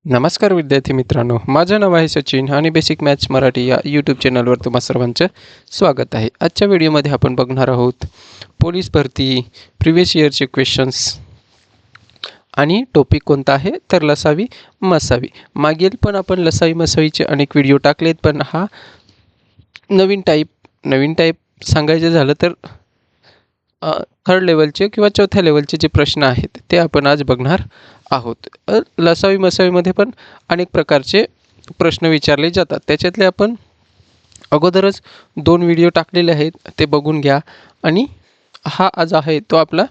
नमस्कार विद्यार्थी मित्रांनो, माझं नाव आहे सचिन आणि बेसिक मॅथ्स मराठी या यूट्यूब चॅनलवर तुम्हा सर्वांचं स्वागत आहे. आजच्या व्हिडिओमध्ये आपण बघणार आहोत पोलीस भरती, प्रिव्हियस इयरचे क्वेश्चन्स आणि टॉपिक कोणता आहे तर लसावी मसावी. मागील पण आपण लसावी मसावीचे अनेक व्हिडिओ टाकलेत, पण हा नवीन टाईप सांगायचं झालं तर थर्ड लेवलचे किंवा चौथ्या लेवलचे जे प्रश्न आहेत ते आपण आज बघणार आहोत. लसावी मसावीमध्ये पण अनेक प्रकारचे प्रश्न विचारले जातात. त्याच्यातले आपण अगोदरच 2 व्हिडिओ टाकलेले आहेत, ते बघून घ्या. आणि हा आज आहे तो आपला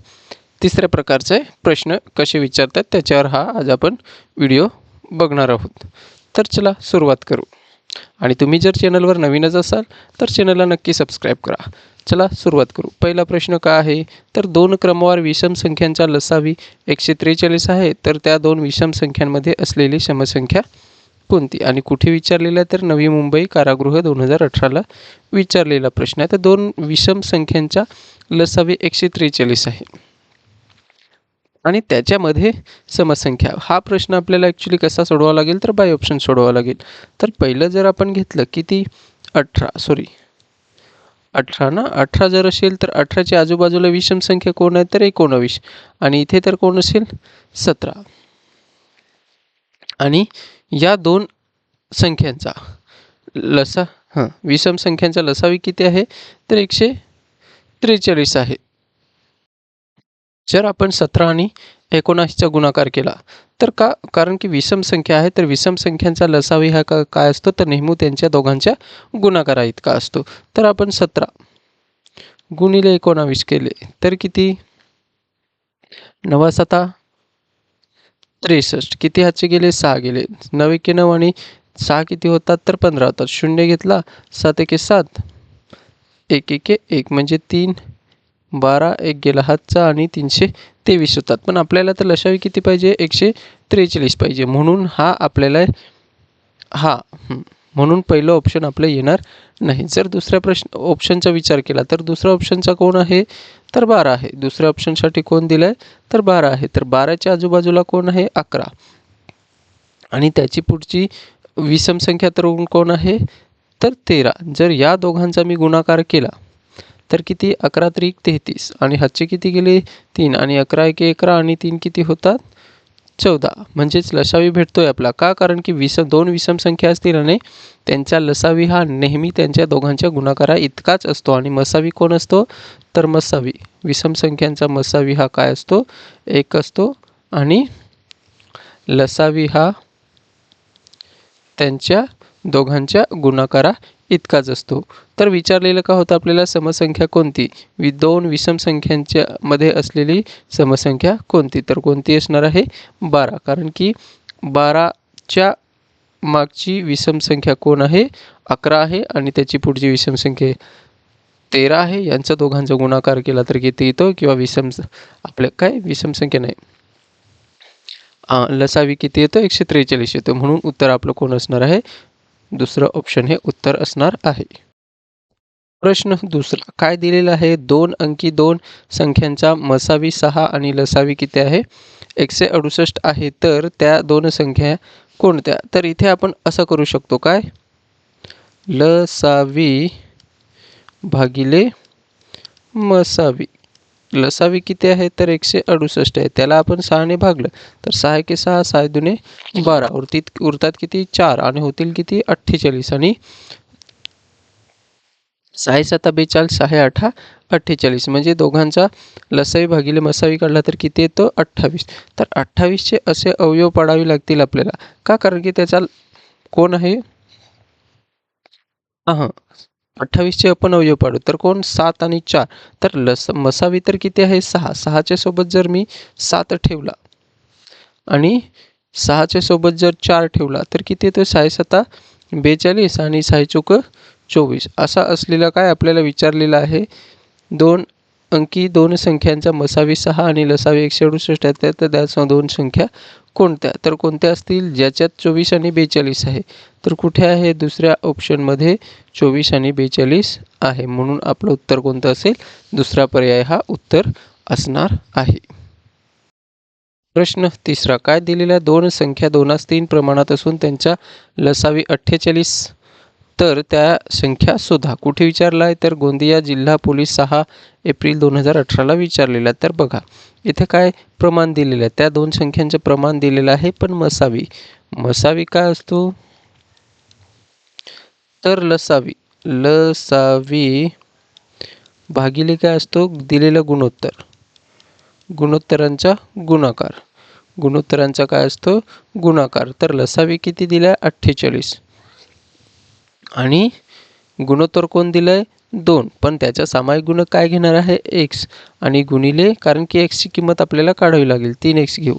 तिसऱ्या प्रकारचे प्रश्न कसे विचारतात त्याच्यावर हा आज आपण व्हिडिओ बघणार आहोत. तर चला सुरुवात करू. आणि तुम्ही जर चॅनलवर नवीनच असाल तर चॅनलला नक्की सबस्क्राईब करा. चला सुरुवात करू. पहिला प्रश्न काय आहे तर 2 क्रमवार विषम संख्यांचा लसावी 143 आहे, तर त्या 2 विषम संख्यांमध्ये असलेली समसंख्या कोणती आणि कुठे विचारलेला तर नवी मुंबई कारागृह 2018ला विचारलेला प्रश्न आहे. तर 2 विषम संख्यांचा लसावी 143 आहे आणि त्याच्यामध्ये समसंख्या. हा प्रश्न आपल्याला ॲक्च्युली कसा सोडवावा लागेल तर बाय ऑप्शन सोडवावा लागेल. तर पहिलं जर आपण घेतलं किती 18 ना, 18 जर असेल तर 18च्या आजूबाजूला विषम संख्या कोण आहे तर 19 आणि इथे तर कोण असेल 17. आणि या 2 संख्यांचा विषम संख्यांचा लसावी किती आहे तर 143 आहे. जर आपण 17 आणि 19चा गुणाकार केला तर कारण की विषम संख्या आहे, तर विषम संख्यांचा लसावी हा काय असतो तर नेहमी त्यांच्या दोघांच्या गुणाकारा इतका असतो. तर आपण 17 गुणिले 19 केले तर किती 9 7 63. किती हातचे गेले 6 गेले. 9 एके 9 आणि 6 किती होतात तर 15 होतात. 0 घेतला 7 एके 7 1 एके 1 म्हणजे 3 12 1 गेला हातचा आणि 323 होतात. पण आपल्याला तर लसावी किती पाहिजे 143 पाहिजे. म्हणून म्हणून पहिलं ऑप्शन आपलं येणार नाही. जर दुसऱ्या ऑप्शनचा विचार केला तर दुसऱ्या ऑप्शनचा कोण आहे तर 12 आहे. दुसऱ्या ऑप्शनसाठी कोण दिलं आहे तर 12 आहे. तर 12च्या आजूबाजूला कोण आहे 11 आणि त्याची पुढची विषम संख्या तर कोण आहे तर 13. जर या दोघांचा मी गुणाकार केला तर किती 11 त्रिक 33 आणि हातचे किती गेले 3 आणि 11 एके 11 आणि 3 किती होतात 14. म्हणजेच लसावी भेटतोय आपला. का कारण की 2 विषम संख्या असतील आणि त्यांचा लसावी हा नेहमी त्यांच्या दोघांच्या गुणाकारा इतकाच असतो. आणि मसावी कोण असतो तर मसावी विषम संख्यांचा मसावी हा काय असतो 1 असतो आणि लसावी हा त्यांच्या दोघांच्या गुणाकारा इतकाच असतो. तर विचारलेलं का होतं आपल्याला समसंख्या कोणती 2 विषम संख्यांच्या मध्ये असलेली समसंख्या कोणती, तर कोणती असणार आहे 12. कारण की 12च्या मागची विषम संख्या कोण आहे 11 आहे आणि त्याची पुढची विषम संख्या 13 आहे. यांचा दोघांचा गुणाकार केला तर किती येतो किंवा विषम संख्या नाही लसावी किती येतो 143 येतो. म्हणून उत्तर आपलं कोण असणार आहे दुसरं ऑप्शन हे उत्तर असणार आहे. प्रश्न दुसरा काय दिलेला आहे 2 अंकी 2 संख्यांचा मसावी 6 आणि लसावी किती आहे 168 आहे, तर त्या 2 संख्या कोणत्या. तर इथे आपण असं करू शकतो काय लसावी भागिले मसावी. लसावी किती आहे तर 168 आहे, त्याला आपण 6 ने भागलं तर 6 एके 6 6 दुने 12 उरतात किती 4 आणि होतील किती 48 आणि 6 7 42 6 8 48 म्हणजे दोघांचा लसावी भागिले मसावी काढला तर किती येतो 28. तर 28चे असे अवयव पाडावे लागतील आपल्याला. का कारण की त्याचा कोण आहे 28चे आपण अवयव पाडू तर कोण 7 आणि 4. तर मसावी तर किती आहे 6. 6च्या सोबत जर मी 7 ठेवला आणि 6च्या सोबत जर 4 ठेवला तर किती येतो 6 7 42 आणि 6 चौक 24. असा असलेला काय आपल्याला विचारलेला आहे 2 अंकी 2 संख्यांचा मसावी 6 आणि लसावी 168 आहे, तर त्या 2 संख्या कोणत्या. तर कोणत्या असतील ज्याच्यात 24 आणि 42 आहे. तर कुठे आहे दुसऱ्या ऑप्शनमध्ये 24 आणि 42 आहे. म्हणून आपलं उत्तर कोणतं असेल दुसरा पर्याय हा उत्तर असणार आहे. प्रश्न तिसरा, काय दिलेल्या दोन संख्या 2:3 प्रमाणात असून त्यांच्या लसावी 48, तर त्या संख्या शोधा. कुठे विचारला आहे? तर गोंदिया जिल्हा पोलीस 6 एप्रिल 2018ला विचारलेला. तर बघा इथे काय प्रमाण दिलेलं आहे, त्या दोन संख्यांचं प्रमाण दिलेलं आहे, पण मसावी काय असतो? तर लसावी भागिले काय असतो? दिलेलं गुणोत्तरांचा काय असतो? गुणाकार. तर लसावी किती दिलाय? 48 आणि गुणोत्तर कोण दिलंय? 2, पण त्याचा सामायिक गुणक काय घेणार आहे? x आणि गुणिले, कारण की x ची किंमत आपल्याला काढावी लागेल, 3x घेऊ.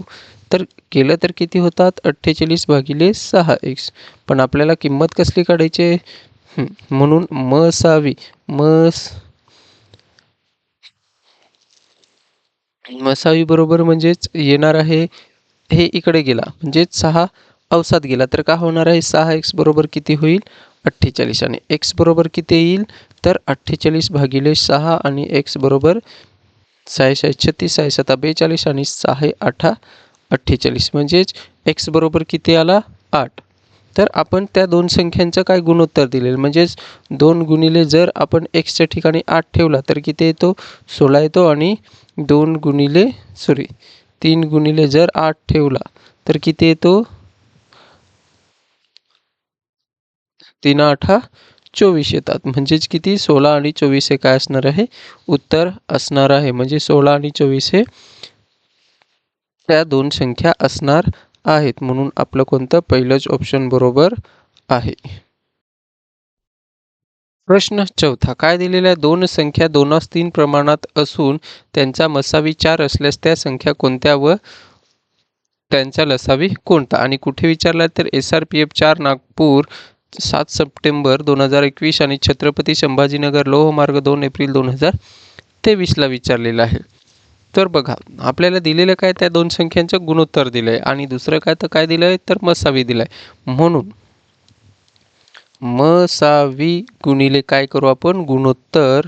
तर केलं तर किती होतात? 48 भागिले 6x. पण आपल्याला किंमत कसली काढायची? म्हणून मसावी बरोबर म्हणजेच येणार आहे, हे इकडे गेला म्हणजेच 6 अवसात गेला, तर का होणार आहे? 6x बरोबर किती होईल? 48 आणि x बरोबर किती येईल? तर 48 भागिले 6 आणि x बरोबर 6 36 6 7 42 आणि 6 8 48 म्हणजेच x बरोबर किती आला? 8. तर आपण त्या दोन संख्यांचं काय गुणोत्तर दिलेलं, म्हणजेच 2 गुणिले जर आपण xच्या ठिकाणी 8 ठेवला तर किती येतो? 16 येतो. आणि 3 गुणिले जर 8 ठेवला तर किती येतो? 3 8 24 येतात. म्हणजेच किती? 16 आणि 24 हे काय असणार आहे? उत्तर असणार आहे. म्हणजे 16 आणि 24 हे त्या दोन संख्या असणार आहेत. म्हणून आपलं कोणतं? पहिलंच ऑप्शन बरोबर आहे. प्रश्न चौथा, काय दिलेल्या दोन संख्या 2:3 प्रमाणात असून त्यांचा मसावी 4 असल्यास त्या संख्या कोणत्या व त्यांचा लसावी कोणता? आणि कुठे विचारला? तर SRPF 4 नागपूर 7 सप्टेंबर 2021 आणि छत्रपती संभाजीनगर लोहमार्ग 2 एप्रिल 2023ला विचारलेला आहे. तर बघा आपल्याला दिलेलं काय? त्या दोन संख्यांचं गुणोत्तर दिलंय आणि दुसरं काय? तर काय दिलंय? तर मसावी दिलाय. म्हणून मसावी गुणिले काय करू आपण? गुणोत्तर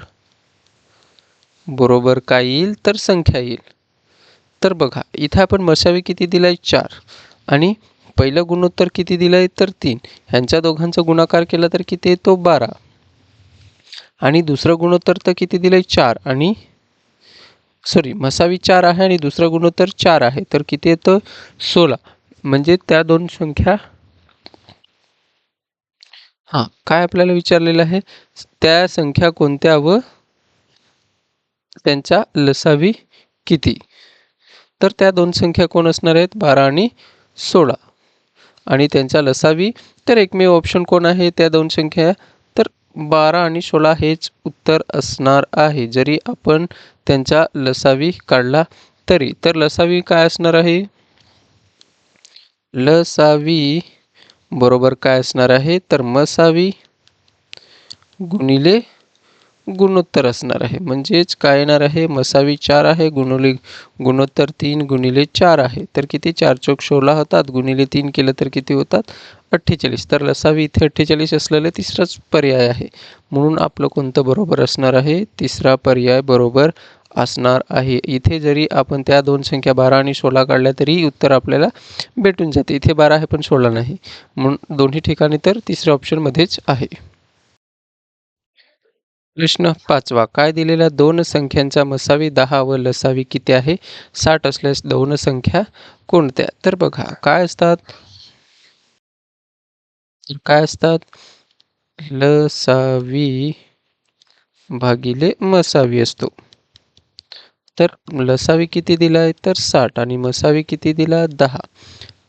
बरोबर काय येईल? तर संख्या येईल. तर बघा इथे आपण मसावी किती दिलाय? 4 आणि पहिलं गुणोत्तर किती दिलंय? तर 3. ह्यांच्या दोघांचा गुणाकार केला तर किती येतो? 12 आणि दुसरं गुणोत्तर तर किती दिलंय? 4 आणि मसावी 4 आहे आणि दुसरं गुणोत्तर 4 आहे, तर किती येतं? 16. म्हणजे त्या दोन संख्या काय आपल्याला विचारलेलं आहे? त्या संख्या कोणत्या व त्यांचा लसावी किती? तर त्या दोन संख्या कोण असणार आहेत? 12 आणि 16 आणि त्यांचा लसावी. तर एकमेव ऑप्शन कोण आहे त्या दोन संख्या? तर 12 आणि 16 हेच उत्तर असणार आहे, जरी आपण त्यांचा लसावी काढला तरी. तर लसावी काय असणार आहे? लसावी बरोबर काय असणार आहे? तर मसावी गुणिले गुणोत्तर असणार आहे. म्हणजेच काय येणार आहे? मसावी 4 आहे गुणोत्तर 3 गुणिले 4 आहे, तर किती? 4 चौक 16 होतात, गुणिले 3 केलं तर किती होतात? 48. तर लसावी इथे 48 असलेलं तिसराच पर्याय आहे. म्हणून आपलं कोणतं बरोबर असणार आहे? तिसरा पर्याय बरोबर असणार आहे. इथे जरी आपण त्या दोन संख्या 12 आणि 16 काढल्या तरी उत्तर आपल्याला भेटून जाते. इथे 12 आहे पण 16 नाही, म्हणून दोन्ही ठिकाणी तर तिसऱ्या ऑप्शनमध्येच आहे. प्रश्न 5वा, काय दिलेल्या दोन संख्यांचा मसावी 10 व लसावी किती आहे? 60 असल्यास दोन संख्या कोणत्या? तर बघा काय असतात? लसावी भागिले मसावी असतो. तर लसावी किती दिलाय? तर 60 आणि मसावी किती दिला? 10.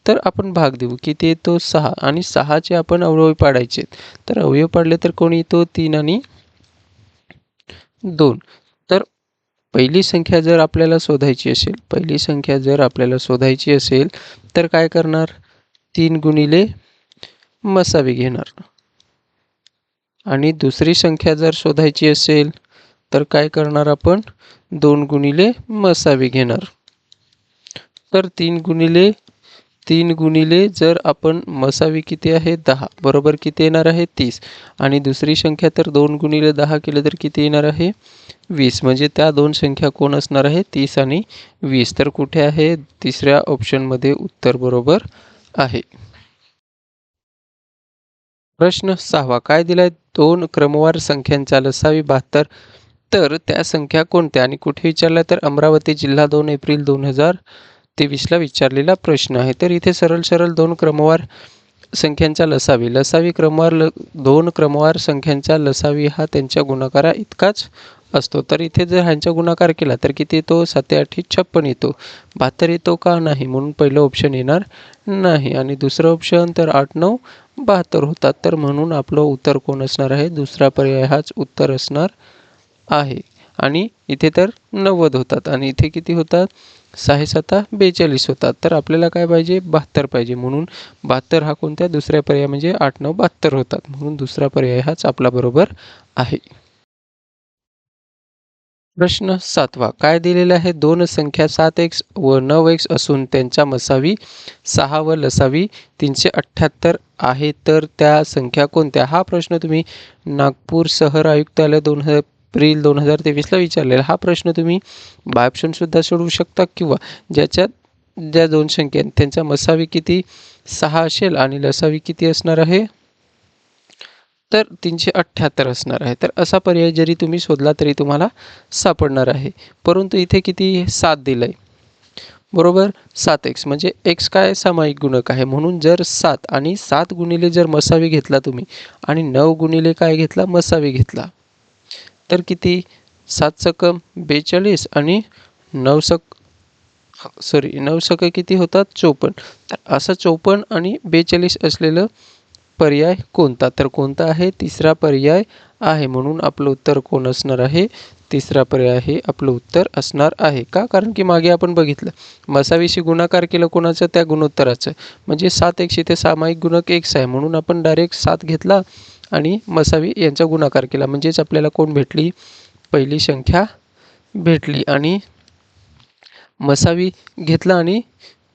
तर आपण भाग देऊ. किती येतो? 6 आणि 6चे आपण अवयव पाडायचे. तर अवयव पाडले तर कोण येतो? 3 आणि 2. तर पहिली संख्या जर आपल्याला शोधायची असेल तर काय करणार? 3 गुणिले मसावी घेणार. आणि दुसरी संख्या जर शोधायची असेल तर काय करणार आपण? 2 गुणिले मसावी घेणार. तर 3 गुणिले 3 गुणिले जर आपण मसावी किती आहे 10 बरोबर किती येणार आहे 30 आणि दुसरी संख्या तर 2 गुणिले 10 केलं तर किती येणार आहे 20 म्हणजे त्या दोन संख्या कोण असणार आहे 30 आणि 20 तर कुठे आहे तिसऱ्या ऑप्शनमध्ये उत्तर बरोबर आहे. प्रश्न 6वा काय दिलाय 2 क्रमवार संख्यांचा लसावी 72 तर त्या संख्या कोणत्या आणि कुठे विचारला तर अमरावती जिल्हा 2 एप्रिल 2023ला विचारलेला प्रश्न आहे. तर इथे सरळ सरळ 2 क्रमवार संख्यांचा लसावी दोन क्रमवार संख्यांचा लसावी हा त्यांच्या गुणाकारा इतकाच असतो. तर इथे जर ह्यांचा गुणाकार केला तर किती येतो 7 8 56 येतो. 72 येतो का नाही म्हणून पहिलं ऑप्शन येणार नाही आणि दुसरं ऑप्शन तर 8 9 72 होतात. तर म्हणून आपलं उत्तर कोण असणार आहे दुसरा पर्याय हाच उत्तर असणार आहे. आणि इथे तर 90 होतात आणि इथे किती होतात 6 7 42 होतात. तर आपल्याला काय पाहिजे 72 पाहिजे म्हणून 72 हा कोणत्या दुसऱ्या पर्याय म्हणजे 8 9 72 होतात म्हणून दुसरा पर्याय हाच आपला बरोबर आहे. प्रश्न 7वा काय दिलेला आहे दोन संख्या 7x व 9x असून त्यांच्या मसावी 6 व लसावी 378 आहे तर त्या संख्या कोणत्या. हा प्रश्न तुम्ही नागपूर शहर आयुक्तालय 2 एप्रिल 2023ला विचारलेला. हा प्रश्न तुम्ही बाय ऑप्शनसुद्धा सोडवू शकता किंवा ज्याच्यात ज्या दोन संख्या आहेत त्यांचा मसावी किती 6 असेल आणि लसावी किती असणार आहे तर 378 असणार आहे. तर असा पर्याय जरी तुम्ही शोधला तरी तुम्हाला सापडणार आहे. परंतु इथे किती 7 दिलं आहे बरोबर 7x म्हणजे x काय सामायिक गुणक आहे म्हणून जर 7 आणि 7 गुणिले जर मसावी घेतला तुम्ही आणि 9 गुणिले काय घेतला मसावी घेतला तर किती 7 सकम 42 आणि 9 सक किती होतात 54. तर असं 54 आणि 42 असलेलं पर्याय कोणता तर कोणता आहे तिसरा पर्याय आहे म्हणून आपलं उत्तर कोण असणार आहे तिसरा पर्याय हे आपलं उत्तर असणार आहे. का कारण की मागे आपण बघितलं मसावीशी गुणाकार केलं कोणाचं त्या गुणोत्तराचं म्हणजे 7x इथे सामायिक गुणक x आहे म्हणून आपण डायरेक्ट 7 घेतला आणि मसावी यांचा गुणाकार केला म्हणजेच आपल्याला कोण भेटली पहिली संख्या भेटली आणि मसावी घेतला आणि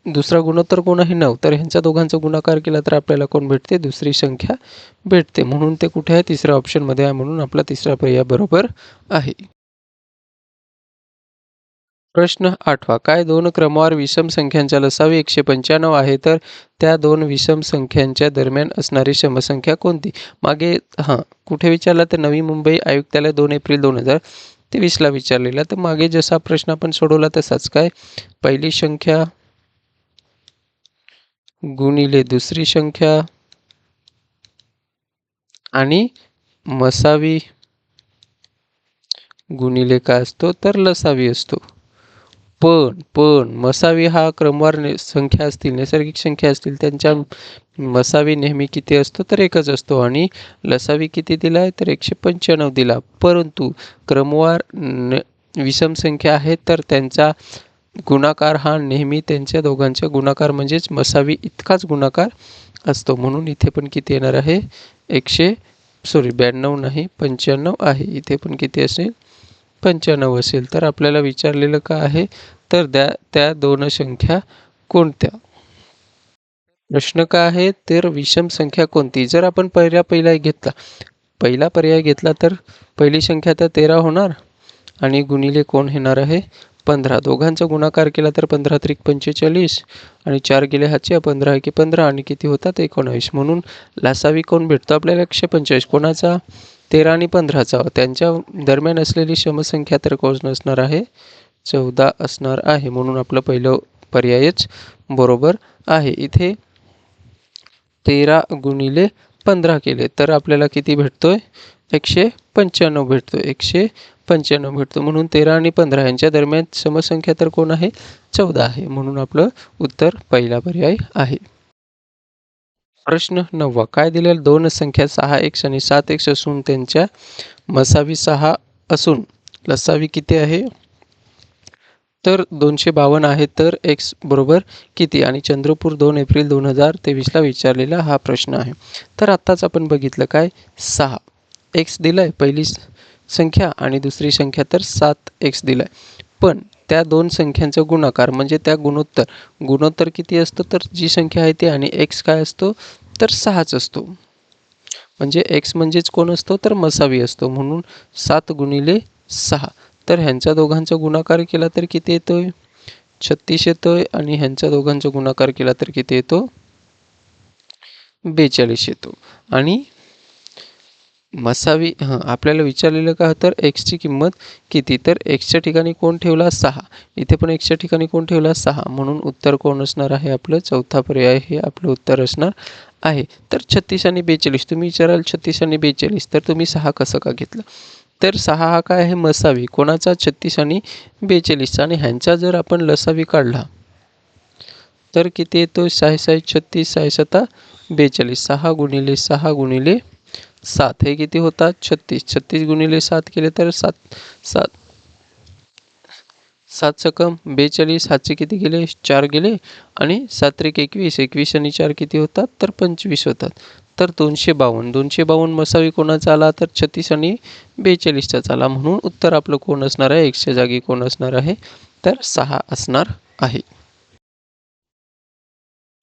दुसरा गुणोत्तर कोण आहे 9 तर ह्यांचा दोघांचा गुणाकार केला तर आपल्याला कोण भेटते दुसरी संख्या भेटते म्हणून ते कुठे आहे तिसऱ्या ऑप्शनमध्ये आहे म्हणून आपला तिसरा पर्याय बरोबर आहे. प्रश्न 8वा काय दोन क्रमवार विषम संख्यांचा लसावी 195 आहे तर त्या दोन विषम संख्यांच्या दरम्यान असणारी समसंख्या कोणती. मागे कुठे विचारला तर नवी मुंबई आयुक्तालय 2 एप्रिल 2023ला विचारलेला. तर मागे जसा प्रश्न आपण सोडवला तसाच काय पहिली संख्या गुणिले दुसरी संख्या आणि मसावी गुणिले काय असतो तर लसावी असतो. पण मसावी हा क्रमवार संख्या असतील नैसर्गिक संख्या असतील त्यांच्या मसावी नेहमी किती असतो तर एकच असतो आणि लसावी किती दिला आहे तर 195 दिला. परंतु क्रमवार विषम संख्या आहेत तर त्यांचा गुणाकार हा नेहमी त्यांच्या दोघांचा गुणाकार म्हणजेच मसावी इतकाच गुणाकार असतो म्हणून इथे पण किती येणार आहे 92 नाही 95 आहे. इथे पण किती असेल 95 असेल. तर आपल्याला विचारलेलं का आहे तर त्या दोन संख्या कोणत्या. प्रश्न काय आहे तर विषम संख्या कोणती. जर आपण पहिला पर्याय घेतला तर पहिली संख्या तर 13 होणार आणि गुणिले कोण येणार आहे 15 दोघांचा गुणाकार केला तर 15 त्रिक 45 आणि 4 गेले हातचे 15 की 15 आणि किती होतात 19 म्हणून लसावी कोण भेटतो आपल्याला 145 कोणाचा 13 आणि 15चा त्यांच्या दरम्यान असलेली समसंख्या तर कोण असणार आहे 14 असणार आहे म्हणून आपलं पहिलं पर्यायच बरोबर आहे. इथे 13 गुणिले 15 केले तर आपल्याला किती भेटतोय 195 भेटतो 195 भेटतो म्हणून 13 आणि 15 यांच्या दरम्यान समसंख्या तर कोण आहे 14 आहे म्हणून आपलं उत्तर पहिला पर्याय आहे. प्रश्न 9वा काय दिलेलं दोन संख्या 6x आणि 7x असून त्यांच्या मसावी 6 असून लसावी किती आहे तर 252 आहे तर x बरोबर किती आणि चंद्रपूर 2 एप्रिल 2023ला विचारलेला हा प्रश्न आहे. तर आत्ताच आपण बघितलं काय 6x दिलाय पहिली संख्या आणि दुसरी संख्या तर 7x दिलाय पण त्या दोन संख्यांचा गुणाकार म्हणजे त्या गुणोत्तर किती असतं तर जी संख्या आहे ती आणि x काय असतो तर 6च असतो. म्हणजे x म्हणजेच कोण असतो तर मसावी असतो. म्हणून 7 गुणिले 6. तर ह्यांच्या दोघांचा गुणाकार केला तर किती येतोय 36 येतोय आणि ह्यांच्या दोघांचा गुणाकार केला तर किती येतो 42 येतो. आणि मसावी आपल्याला विचारलेलं का तर एक्सची किंमत किती तर एक्सच्या ठिकाणी कोण ठेवला 6. इथे पण एक्सच्या ठिकाणी कोण ठेवला 6. म्हणून उत्तर कोण असणार आहे आपलं चौथा पर्याय हे आपलं उत्तर असणार आहे. तर 36 आणि 42 तुम्ही विचाराल 36 आणि 42 तर तुम्ही 6 कसं का घेतलं तर 6 हा काय आहे मसावी कोणाचा 36 आणि 42चा आणि ह्यांचा जर आपण लसावी काढला तर किती येतो 6 6 36 6 7 42 6 गुणिले 6 गुणिले 7 हे किती होतात 36 36 गुणिले 7 केले तर 7 7 7 सकम 42 हातचे किती गेले 4 गेले आणि 7 त्रिक 21 21 आणि 4 किती होतात तर 25 होतात. तर 252 252 मसावी कोणाचा आला तर 36 आणि 42चा आला. म्हणून उत्तर आपलं कोण असणार आहे एक्सच्या जागी कोण असणार आहे तर 6 असणार आहे.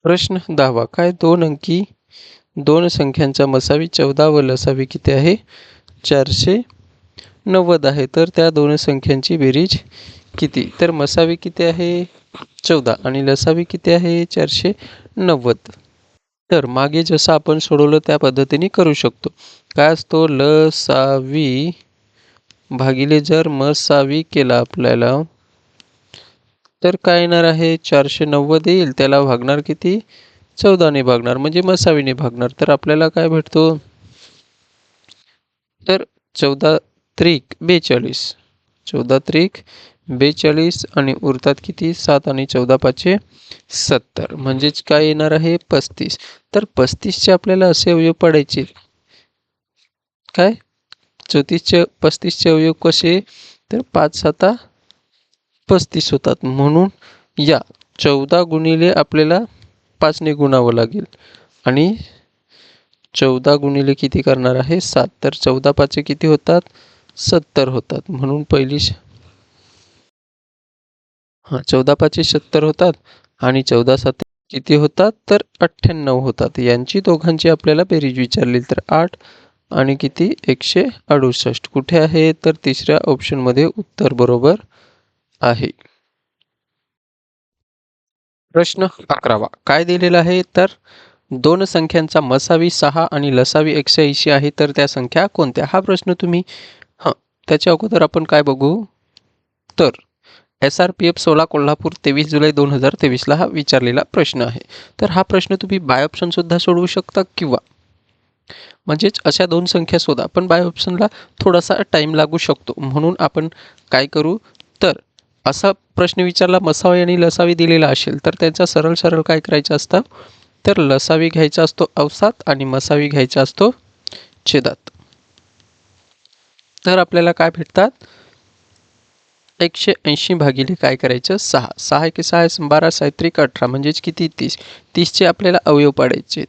प्रश्न 10वा काय दोन अंकी दोन संख्यांचा मसावी 14 व लसावी किती आहे 490 आहे. तर त्या दोन संख्यांची बेरीज किती तर मसावी किती आहे 14 आणि लसावी किती आहे 490. तर मागे जसं आपण सोडवलं त्या पद्धतीने करू शकतो. काय असतो लसावी भागिले जर मसावी केला आपल्याला तर काय येणार आहे 490 येईल त्याला भागणार किती 14ने भागणार म्हणजे मसावीने भागणार. तर आपल्याला काय भेटतो तर 14 त्रिक 42 14 त्रिक 42 आणि उरतात किती 7 आणि 14 पाचे 70 म्हणजेच काय येणार आहे 35. तर 35चे आपल्याला असे अवयव पाडायचे काय 35चे अवयव कसे तर 5 7 35 होतात. म्हणून या 14 गुणिले आपल्याला 5ने गुणावं लागेल आणि 14 गुणिले किती करणार आहे 7 तर 14 पाचे किती होतात 70 होतात. म्हणून पहिली 14 पाचे 70 होतात आणि 14 7 किती होतात तर 98 होतात. यांची दोघांची आपल्याला बेरीज विचारली तर 8 आणि किती 168 कुठे आहे तर तिसऱ्या ऑप्शनमध्ये उत्तर बरोबर आहे. प्रश्न 11वा काय दिलेला आहे तर दोन संख्यांचा मसावी 6 आणि लसावी 180 आहे तर त्या संख्या कोणत्या. हा प्रश्न तुम्ही त्याच्या अगोदर आपण काय बघू तर SRPF 16 कोल्हापूर 23 जुलै 2023 हा विचारलेला प्रश्न आहे. तर हा प्रश्न तुम्ही बाय ऑप्शन सुद्धा सोडवू शकता किंवा म्हणजेच अशा दोन संख्या शोधा पण बाय ऑप्शनला थोडासा टाइम लागू शकतो. म्हणून आपण काय करू तर असा प्रश्न विचारला मसावी आणि लसावी दिलेला असेल तर त्यांचा सरळ सरळ काय करायचं असतं तर लसावी घ्यायचा असतो अवसात आणि मसावी घ्यायचा असतो छेदात. तर आपल्याला काय भेटतात 180 भागिले काय करायचं 6 6 1 6 12 6 त्रिक 18 म्हणजेच किती 30 30चे आपल्याला अवयव पाडायचे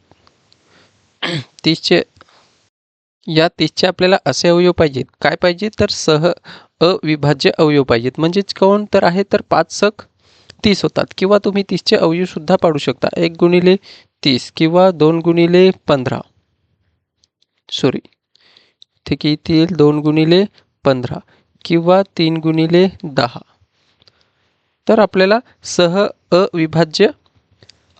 30चे या 30चे आपल्याला असे अवयव पाहिजेत काय पाहिजे तर अविभाज्य अवयव पाहिजेत. म्हणजेच कोण तर आहे तर 5 सक 30 होतात किंवा तुम्ही 30चे अवयव सुद्धा पाडू शकता 1 गुणिले 30 किंवा 2 गुणिले 15 सॉरी ते किती येईल 2 गुणिले 15 किंवा 3 गुणिले 10. तर आपल्याला अविभाज्य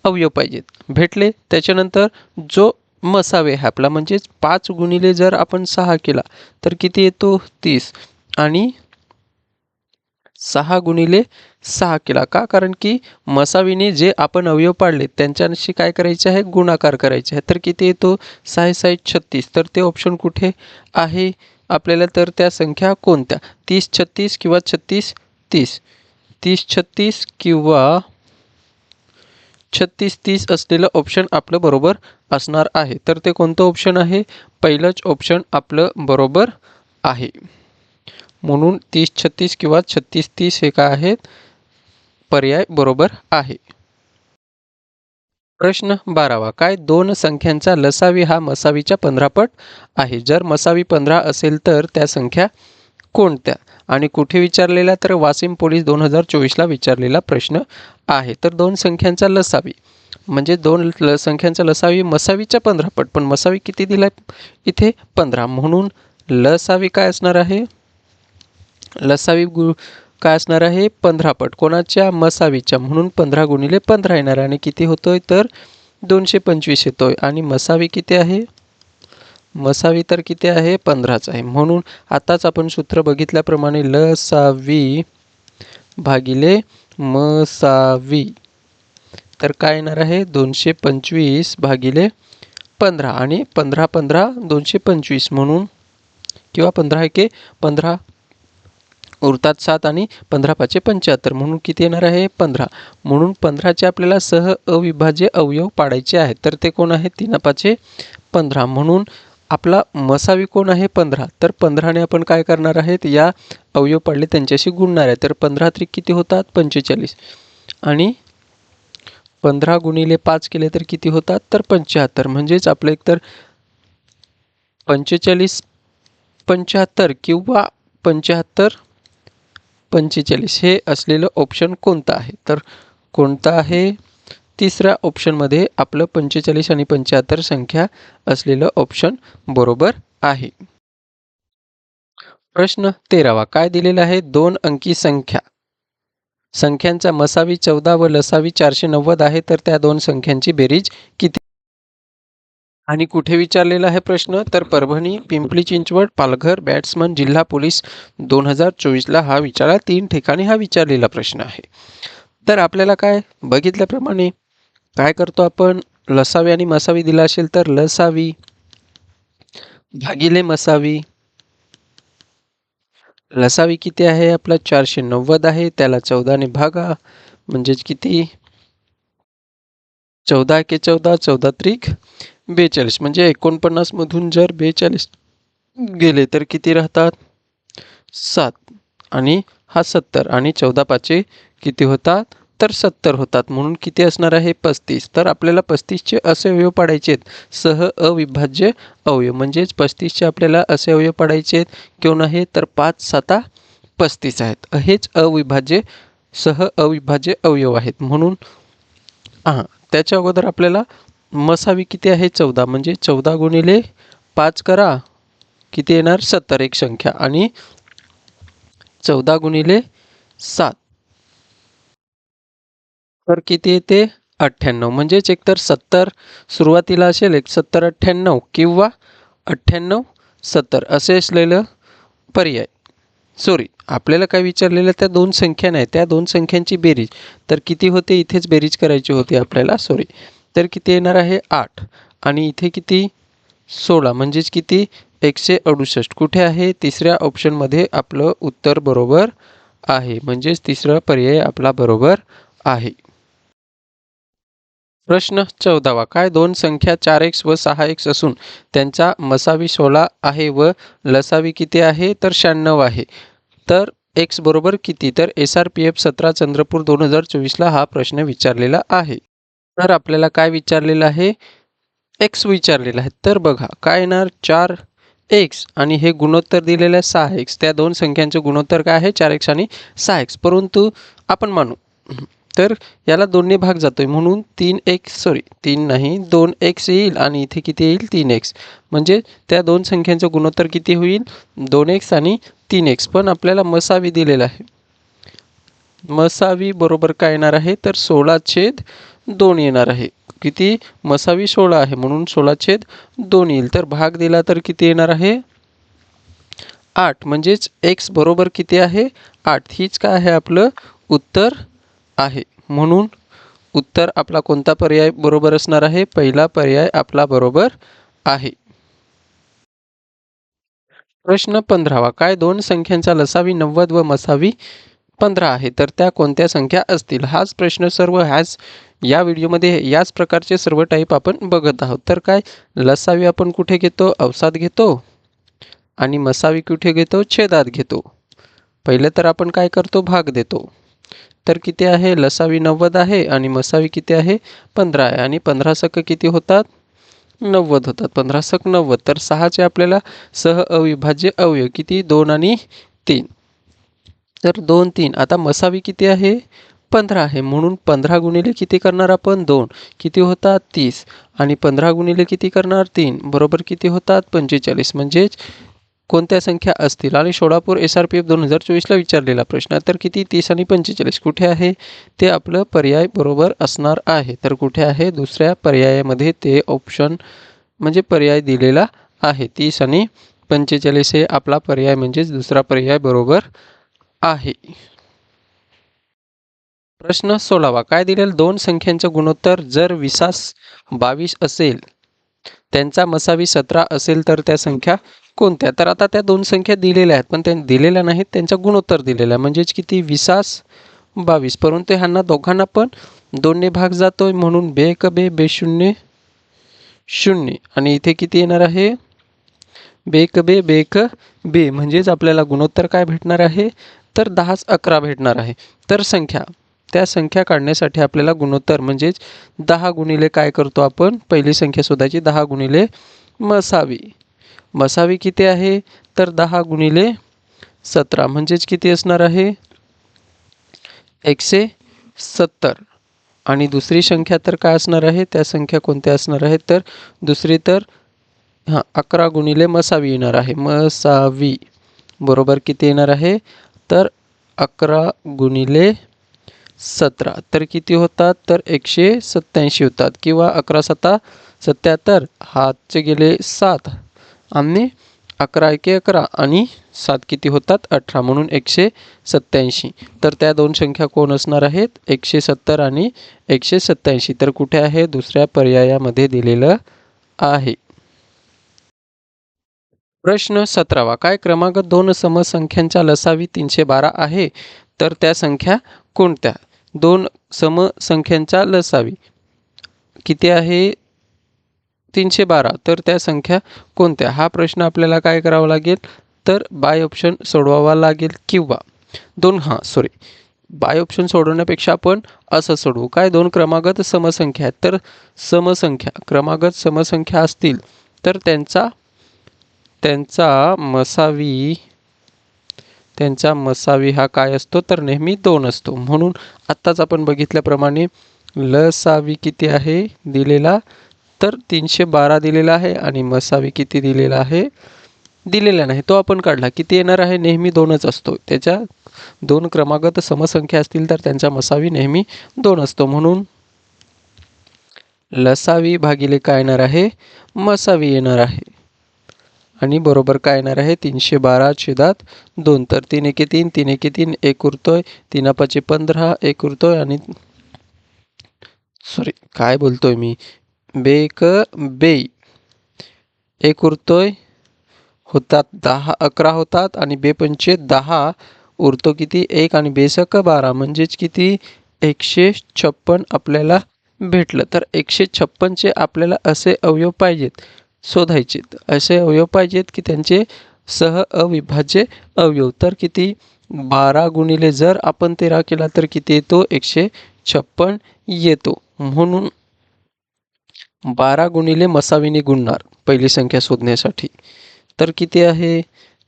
अवयव पाहिजेत भेटले. त्याच्यानंतर जो मसावे आहे आपला म्हणजेच 5 गुणिले जर आपण 6 केला तर किती येतो 30 आणि 6 गुणिले 6 केला का कारण की मसावीने जे आपण अवयव पाडले त्यांच्याशी काय करायचे आहे गुणाकार करायचे आहे. तर किती येतो 6 6 36 तर ते ऑप्शन कुठे आहे आपल्याला तर त्या संख्या कोणत्या 30 36 किंवा 36 30 30 36 किंवा 36 30 असलेलं ऑप्शन आपलं बरोबर असणार आहे. तर ते कोणतं ऑप्शन आहे पहिलंच ऑप्शन आपलं बरोबर आहे. म्हणून 30 36 किंवा 36 30 हे काय आहेत पर्याय बरोबर आहे. प्रश्न 12वा काय दोन संख्यांचा लसावी हा मसावीच्या 15 पट आहे. जर मसावी 15 असेल तर त्या संख्या कोणत्या. आणि कुठे विचारलेला तर वाशिम पोलीस 2024ला विचारलेला प्रश्न आहे. तर दोन संख्यांचा लसावी म्हणजे संख्यांचा लसावी मसावीच्या 15 पट, पण मसावी किती दिलाय इथे 15, म्हणून लसावी काय असणार आहे, लसावी काय असणार आहे 15 पट कोणाच्या मसावीच्या, म्हणून 15 गुणिले 15 येणार आणि किती होतोय तर 225 येतोय. आणि मसावी किती आहे, मसावी तर किती आहे 15च आहे. म्हणून आताच आपण सूत्र बघितल्याप्रमाणे लसावी भागिले मसावी तर काय येणार आहे 225 भागिले 15 आणि 15 15 225 म्हणून, किंवा 15 एके 15 उरतात 7 आणि 15 पाचे 75 म्हणून किती येणार आहे 15. म्हणून 15चे आपल्याला सह अविभाज्य अवयव पाडायचे आहेत. तर ते कोण आहे 3 पाचे 15, म्हणून आपला मसावी कोण आहे 15. तर 15ने आपण काय करणार आहेत, या अवयव पाडले त्यांच्याशी गुणणार आहे. तर 15 त्रिक किती होतात 45 आणि 15 गुणिले 5 केले तर किती होतात तर 75. म्हणजेच आपलं एकतर 45 75 किंवा 75 45 हे असलेलं ऑप्शन कोणतं आहे, तर कोणतं आहे तिसऱ्या ऑप्शनमध्ये आपलं 45 आणि 75 संख्या असलेलं ऑप्शन बरोबर आहे. प्रश्न 13वा काय दिलेला आहे, 2 अंकी संख्यांचा मसावी 14 व लसावी 490 आहे, तर त्या दोन संख्यांची बेरीज किती आणि कुठे विचारलेला आहे प्रश्न, तर परभणी, पिंपरी चिंचवड, पालघर, बॅट्समन, जिल्हा पोलीस 2024ला हा विचारला, 3 ठिकाणी हा विचारलेला प्रश्न आहे. तर आपल्याला काय बघितल्याप्रमाणे काय करतो आपण, लसावी आणि मसावी दिला असेल तर लसावी भागिले मसावी, लसावी किती आहे आपला 490 आहे, त्याला 14ने भागा म्हणजेच किती 14 के 14 14 त्रिक 42 म्हणजे 49 मधून जर 42 गेले तर किती राहतात 7 आणि हा 70 आणि 14 पाचे किती होतात तर 70 होतात, म्हणून किती असणार आहे 35. तर आपल्याला 35चे असे अवयव पाडायचे आहेत सह अविभाज्य अवयव, म्हणजेच 35चे आपल्याला असे अवयव पाडायचे आहेत कोण आहे तर 5 7 35 आहेत. हेच अविभाज्य सह अविभाज्य अवयव आहेत. म्हणून त्याच्या अगोदर आपल्याला मसावी किती आहे 14, म्हणजे 14 गुणिले 5 करा किती येणार 70 एक संख्या आणि 14 गुणिले 7 तर किती येते 98, म्हणजेच एकतर 70 सुरुवातीला असेल 70 98 किंवा 98 70 असे असलेलं पर्याय. सॉरी आपल्याला काय विचारलेलं त्या दोन संख्या नाही, त्या दोन संख्यांची बेरीज तर किती होते, इथेच बेरीज करायची होती आपल्याला सॉरी. तर किती येणार आहे 8 आणि इथे किती 16 म्हणजेच किती 168. कुठे आहे तिसऱ्या ऑप्शनमध्ये आपलं उत्तर बरोबर आहे, म्हणजेच तिसरा पर्याय आपला बरोबर आहे. प्रश्न 14वा काय दोन संख्या 4x व 6x असून त्यांचा मसावी 16 आहे व लसावी किती आहे तर 96 आहे, तर x बरोबर किती, तर SRPF 17 चंद्रपूर 2024ला हा प्रश्न विचारलेला आहे. तर आपल्याला काय विचारलेलं आहे x विचारलेला आहे. तर बघा काय येणार 4x आणि हे गुणोत्तर दिलेलं आहे 6x, त्या दोन संख्यांचे गुणोत्तर काय आहे 4x आणि 6x, परंतु आपण मानू तर याला 2ने भाग जातोय म्हणून 3 नाही 2x येईल आणि इथे किती येईल 3x, म्हणजे त्या दोन संख्यांचं गुणोत्तर किती होईल 2x आणि 3x. पण आपल्याला मसावी दिलेला आहे, मसावी बरोबर काय येणार आहे तर 16/2 येणार आहे. किती मसावी 16 आहे म्हणून 16/2 येईल. तर भाग दिला तर किती येणार आहे 8, म्हणजेच x बरोबर किती आहे 8. हीच काय आहे आपलं उत्तर आहे. म्हणून उत्तर आपला कोणता पर्याय बरोबर असणार आहे, पहिला पर्याय आपला बरोबर आहे. प्रश्न 15वा काय दोन संख्यांचा लसावी 90 व मसावी 15 आहे, तर त्या कोणत्या संख्या असतील. हाच प्रश्न सर्व या व्हिडिओमध्ये याच प्रकारचे सर्व टाईप आपण बघत आहोत. तर काय लसावी आपण कुठे घेतो अवसात घेतो आणि मसावी कुठे घेतो छेदात घेतो. पहिले तर आपण काय करतो भाग देतो. तर किती आहे लसावी 90 आहे आणि मसावी किती आहे 15 आहे आणि 15 सक किती होतात 90 होतात, 15 सक 90. तर 6चे आपल्याला सह अविभाज्य अवयव किती 2 आणि 3. तर 2 3 आता मसावी किती आहे 15 आहे म्हणून 15 गुणिले किती करणार आपण 2 किती होतात 30 आणि 15 गुणिले किती करणार 3 बरोबर किती होतात 45 म्हणजेच कोणत्या संख्या असतील आणि सोलापूर SRPF 2024ला विचारलेला प्रश्न तर किती 30 आणि 45 कुठे आहे ते आपलं पर्याय बरोबर असणार आहे तर कुठे आहे दुसऱ्या पर्यायामध्ये ते ऑप्शन म्हणजे पर्याय दिलेला आहे 30 आणि 45 हे आपला पर्याय म्हणजेच दुसरा पर्याय बरोबर आहे. प्रश्न 16वा काय दिलेलं दोन संख्यांचं गुणोत्तर जर 20 असेल त्यांचा मसावी 17 असेल तर त्या संख्या कोणत्या तर आता त्या दोन संख्या दिलेल्या आहेत पण त्या दिलेल्या नाहीत त्यांचा गुणोत्तर दिलेला आहे म्हणजेच किती 20 परंतु ह्यांना दोघांना पण 2 ने भाग जातोय म्हणून बे एक बे बे शून्य शून्य आणि इथे किती येणार आहे बे एक बे म्हणजेच आपल्याला गुणोत्तर काय भेटणार आहे तर 10 11 भेटणार आहे. तर त्या संख्या काढण्यासाठी आपल्याला गुणोत्तर म्हणजेच 10 गुणिले काय करतो आपण पहिली संख्या शोधायची 10 गुणिले मसावी किती आहे तर 10 गुणिले 17 म्हणजेच किती असणार आहे 170 आणि दुसरी संख्या तर काय असणार आहे त्या संख्या कोणत्या असणार आहेत तर दुसरी तर 11 गुणिले मसावी येणार आहे मसावी बरोबर किती येणार आहे तर 11 गुणिले 17 तर किती होतात तर 187 होतात किंवा 11 7 77 हातचे गेले 7 आणि 11 1 11 आणि 7 किती होतात 18 म्हणून 187 तर त्या दोन संख्या कोण असणार आहेत 170 आणि 187 तर कुठे आहे दुसऱ्या पर्यायामध्ये दिलेलं आहे. प्रश्न 17वा काय क्रमांक 2 समसंख्यांच्या लसावी 312 आहे तर त्या संख्या कोणत्या दोन समसंख्यांच्या लसावी किती आहे 312 तर त्या संख्या कोणत्या हा प्रश्न आपल्याला काय करावा लागेल तर बाय ऑप्शन सोडवावा लागेल किंवा बाय ऑप्शन सोडवण्यापेक्षा आपण असं सोडवू काय दोन क्रमागत समसंख्या आहेत तर क्रमागत समसंख्या असतील तर त्यांचा मसावी हा काय असतो तर नेहमी 2 असतो म्हणून आत्ताच आपण बघितल्याप्रमाणे लसावी किती आहे दिलेला तर 312 दिलेला आहे आणि मसावी किती दिलेला आहे दिलेला नाही तो आपण काढला किती येणार आहे नेहमी 2च असतो त्याच्या दोन क्रमागत समसंख्या असतील तर त्यांचा मसावी नेहमी 2 असतो म्हणून लसावी भागिले काय येणार आहे मसावी येणार आहे आणि बरोबर काय येणार आहे 312 छेदात 2 तर 3 एके 3 3 एके 3 एक उरतोय 3 पाचे 15 एक उरतोय आणि काय बोलतोय मी बेक बे एक उरतोय होतात 10 11 होतात आणि बे पंचे 10 उरतो किती 1 आणि बेसक 12 म्हणजेच किती 156 आपल्याला भेटलं तर 156चे आपल्याला असे अवयव पाहिजेत शोधायचे असे अवयव पाहिजेत की त्यांचे सह अविभाज्य अवयव तर किती 12 गुणिले जर आपण 13 केला तर किती येतो 156 येतो म्हणून 12 गुणिले मसावीने गुणणार पहिली संख्या शोधण्यासाठी तर किती आहे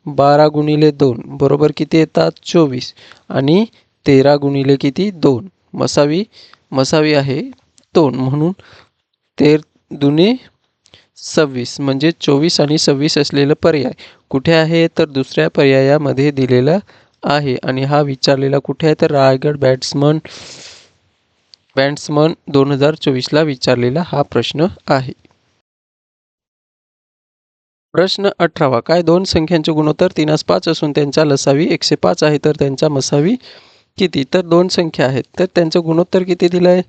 12 गुणिले 2 बरोबर किती येतात 24 आणि 13 गुणिले किती 2 मसावी आहे 2 म्हणून 13 दुने 26 म्हणजे 24 आणि 26 असलेलं पर्याय कुठे आहे तर दुसऱ्या पर्यायामध्ये दिलेलं आहे आणि हा विचारलेला कुठे आहे तर रायगड बॅट्समन 2024ला विचारलेला हा प्रश्न आहे. प्रश्न 18वा काय दोन संख्यांचे गुणोत्तर 3:5 असून त्यांचा लसावी 105 आहे तर त्यांचा मसावी किती तर दोन संख्या आहेत तर त्यांचं गुणोत्तर किती दिलं आहे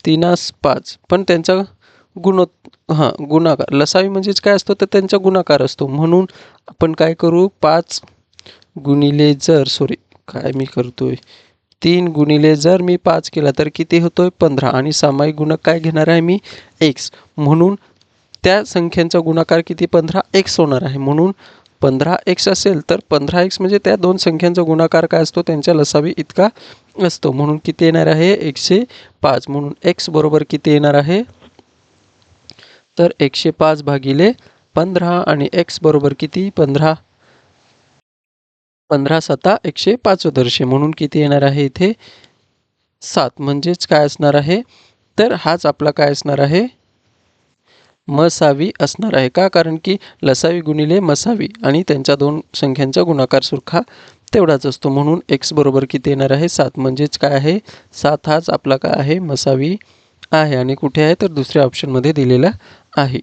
3:5 पण त्यांचा गुणाकार लसावी म्हणजेच काय असतो तर त्यांचा गुणाकार असतो म्हणून आपण काय करू 5 गुणिले जर काय मी करतोय 3 गुणिले जर मी 5 केला तर किती होतोय 15 आणि सामायिक गुणक काय घेणार आहे मी x म्हणून त्या संख्यांचा गुणाकार किती 15x होणार आहे म्हणून 15x असेल तर 15x म्हणजे त्या दोन संख्यांचा गुणाकार काय असतो त्यांच्या लसावी इतका असतो म्हणून किती येणार आहे 105 म्हणून x बरोबर किती येणार आहे तर 105 भागिले 15 आणि x बरोबर किती 15 15 सता 105 दर्शे म्हणून किती येणार आहे इथे 7. म्हणजेच काय असणार आहे तर हाच आपला काय असणार आहे मसावी असणार आहे. का कारण की लसावी गुणिले मसावी आणि त्यांच्या दोन संख्यांचा गुणाकार सुरखा तेवढाच असतो. म्हणून x बरोबर किती येणार आहे 7. म्हणजेच काय आहे 7 हाच आपला काय आहे मसावी आहे आणि कुठे आहे तर दुसऱ्या ऑप्शनमध्ये दिलेला आहे.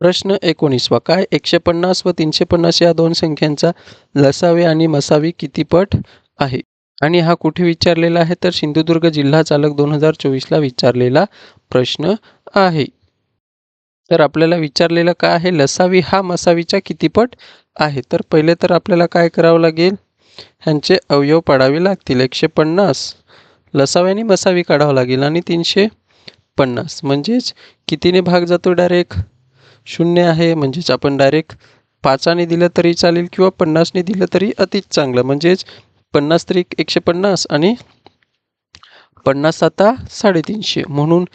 प्रश्न 19वा काय 150 व 350 या दोन संख्यांचा लसावी आणि मसावी किती पट आहे आणि हा कुठे विचारलेला आहे तर सिंधुदुर्ग जिल्हा चालक 2024ला विचारलेला प्रश्न आहे. तर आपल्याला विचारलेलं काय आहे लसावी हा मसावीचा किती पट आहे. तर पहिले तर आपल्याला काय करावं लागेल ह्यांचे अवयव पाडावे लागतील. 150 लसावी आणि मसावी काढावं लागेल आणि 350 म्हणजेच कितीने भाग जातो डायरेक्ट 0 आहे. म्हणजेच आपण डायरेक्ट 5ने दिलं तरी चालेल किंवा 50ने दिलं तरी अतिच चांगलं. म्हणजेच 50 तरी 150 आणि 50 7 350 म्हणून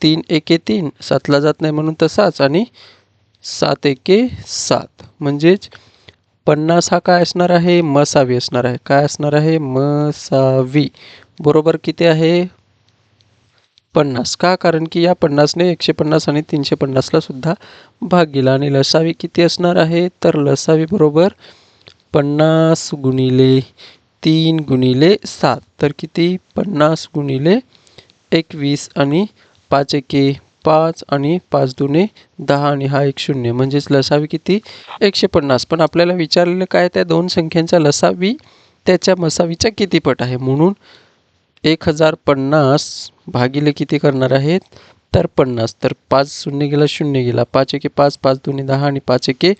3 एके 3 7ला जात नाही म्हणून तसाच आणि 7 एके 7 म्हणजेच 50 हा काय असणार आहे मसावी असणार आहे. काय असणार आहे मसावी बरोबर किती आहे 50. का कारण की या 50ने 150 आणि 350ला सुद्धा भाग गेला आणि लसावी किती असणार आहे तर लसावी बरोबर 50 गुणिले 3 गुणिले 7 तर किती 50 गुणिले 21 आणि 5 एके 5 आणि 5 दुने 10 आणि हा एक 0 म्हणजेच लसावी किती 150. पण आपल्याला विचारलेलं काय त्या दोन संख्यांचा लसावी त्याच्या मसावीचा किती पट आहे. म्हणून 1050 भागिले किती करणार आहेत तर 50. तर 5 शून्य गेला 0 गेला 5 एके 5 5 दुने 10 आणि 5 एके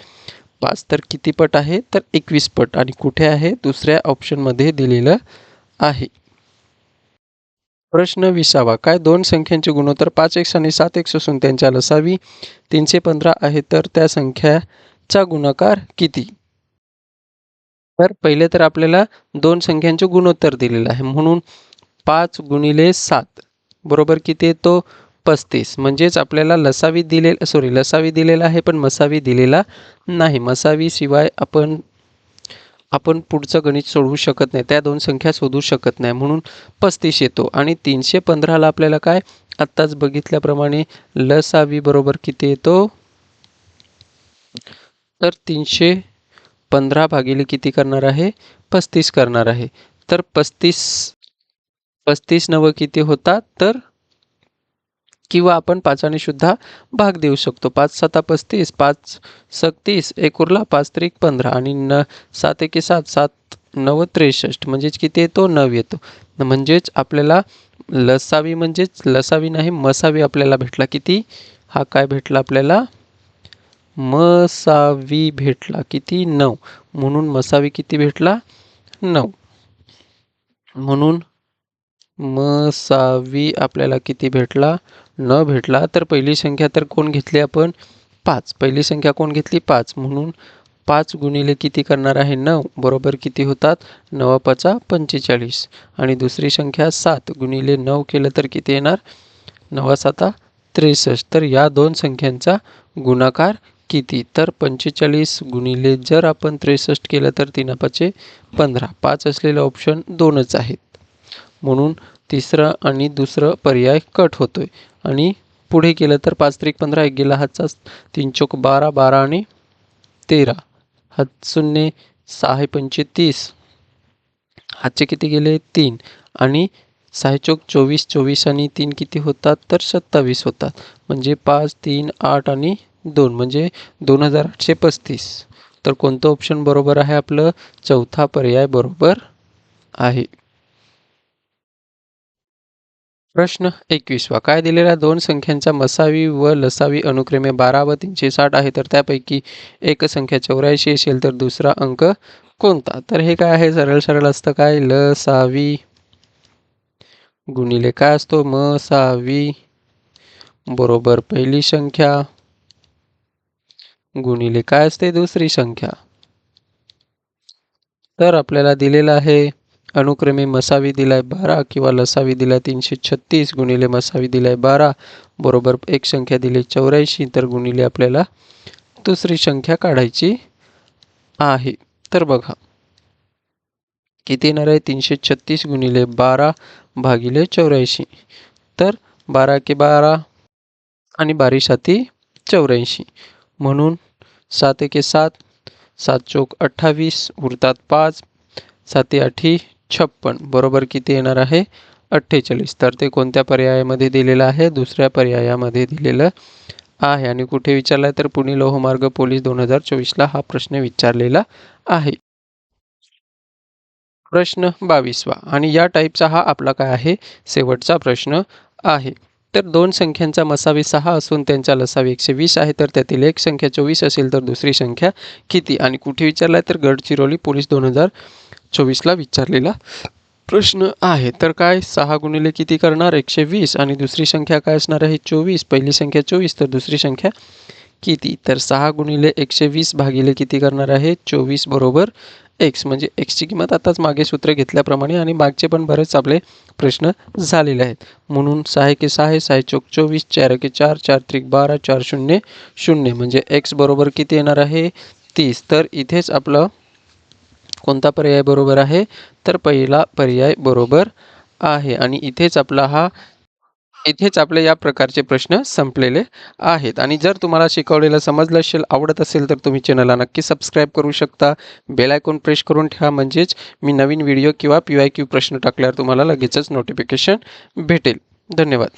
5 तर किती पट आहे तर 21 पट आणि कुठे आहे दुसऱ्या ऑप्शनमध्ये दिलेलं आहे. प्रश्न 20वा काय दोन संख्यांचे गुणोत्तर 5x आणि 7x असून त्यांच्या लसावी 315 आहे तर त्या संख्याचा गुणाकार किती. तर पहिले तर आपल्याला दोन संख्यांचे गुणोत्तर दिलेलं आहे म्हणून 5 गुणिले 7 बरोबर किती येतो 35. म्हणजेच आपल्याला लसावी दिलेला आहे पण मसावी दिलेला नाही. मसावी शिवाय आपण पुढचं गणित सोडवू शकत नाही. त्या दोन संख्या शोधू शकत नाही म्हणून 35 येतो आणि 315ला आपल्याला काय आत्ताच बघितल्याप्रमाणे लसावी बरोबर किती येतो तर 315 भागिले किती करणार आहे 35 करणार आहे. तर 35 नव किती होतात तर किंवा आपण 5ने सुद्धा भाग देऊ शकतो. 5 7 35 5 36 एक उरला 5 त्रिक 15 आणि 7 एके 7 7 9 63 म्हणजेच किती येतो 9 येतो. म्हणजेच आपल्याला लसावी म्हणजेच लसावी नाही मसावी आपल्याला भेटला किती हा काय भेटला आपल्याला मसावी भेटला किती 9. म्हणून मसावी किती भेटला 9. म्हणून मसावी आपल्याला किती भेटला 9 भेटला. तर पहिली संख्या तर कोण घेतली आपण 5. पहिली संख्या कोण घेतली 5 म्हणून 5 गुणिले किती करणार आहे 9 बरोबर किती होतात 9 5 45 आणि दुसरी संख्या 7 गुणिले 9 केलं तर किती येणार 9 7 63. तर या दोन संख्यांचा गुणाकार किती तर 45 गुणिले जर आपण 63 केलं तर 3 5 15. 5 असलेलं ऑप्शन 2च आहेत म्हणून तिसरं आणि दुसरं पर्याय कट होतोय आणि पुढे केलं तर 5 त्रिक 15 एक गेला हातचा 3 चौक 12 12 आणि 13 हात 0 6 पंचे 30 हातचे किती गेले 3 आणि 6 चौक 24 24 आणि 3 किती होतात तर 27 होतात. म्हणजे 5 3 8 आणि 2 म्हणजे 2835. तर कोणतं ऑप्शन बरोबर आहे आपलं चौथा पर्याय बरोबर आहे. प्रश्न 21वा काय दिलेल्या दोन संख्यांचा मसावी व लसावी अनुक्रमे 12 व 360 आहे तर त्यापैकी एक संख्या 84 असेल तर दुसरा अंक कोणता. तर हे काय आहे सरळ असतं काय लसावी गुणिले काय असतो मसावी बरोबर पहिली संख्या गुणिले काय असते दुसरी संख्या. तर आपल्याला दिलेला आहे अनुक्रमे मसावी दिलाय 12 किंवा लसावी दिलाय 336 गुणिले मसावी दिलाय 12 बरोबर एक संख्या दिली 84 तर गुणिले आपल्याला दुसरी संख्या काढायची आहे. तर बघा किती येणार आहे 336 गुणिले 12 भागिले 84. तर 12 के 12 आणि 12 साती 84 म्हणून 7 एके 7, 7 चौक 28, उरतात 5, 7 आठी 56 बरोबर किती येणार आहे 48. तर ते कोणत्या पर्यायामध्ये दिलेलं आहे दुसऱ्या पर्यायामध्ये दिलेलं आहे. आणि कुठे विचारला आहे तर पुणे लोहमार्ग पोलीस 2024ला हा प्रश्न विचारलेला आहे. प्रश्न 22वा आणि या टाईपचा हा आपला काय आहे शेवटचा प्रश्न आहे. तर दोन संख्यांचा मसावी 6 असून त्यांचा लसावी 120 आहे. तर त्यातील एक संख्या 24 असेल तर दुसरी संख्या किती? आणि कुठे विचारला आहे तर गडचिरोली पोलीस 2024ला विचारलेला प्रश्न आहे. तर काय 6 गुणिले किती करणार 120 आणि दुसरी संख्या काय असणार आहे 24. पहिली संख्या 24 तर दुसरी संख्या किती? तर 6 गुणिले 120 भागिले किती करणार आहे 24 बरोबर x म्हणजे xची किंमत आताच मागे सूत्र घेतल्याप्रमाणे आणि मागचे पण बरेच आपले प्रश्न झालेले आहेत. म्हणून 6 एके 6 आहे 6 चौक 24, 4 एके 4, 4 त्रिक 12, 4 शून्य 0 म्हणजे x बरोबर किती येणार आहे 30. तर इथेच आपलं कोणता पर्याय बरोबर आहे तर पहिला पर्याय बरोबर आहे. आणि इथेच आपले या प्रकारचे प्रश्न संपलेले आहेत. आणि जर तुम्हाला शिकवलेलं समजलं असेल आवडत असेल तर तुम्ही चॅनलला नक्की सबस्क्राईब करू शकता. बेल आयकॉन प्रेस करून ठेवा म्हणजेच मी नवीन व्हिडिओ किंवा PYQ प्रश्न टाकल्यावर तुम्हाला लगेचच नोटिफिकेशन भेटेल. धन्यवाद.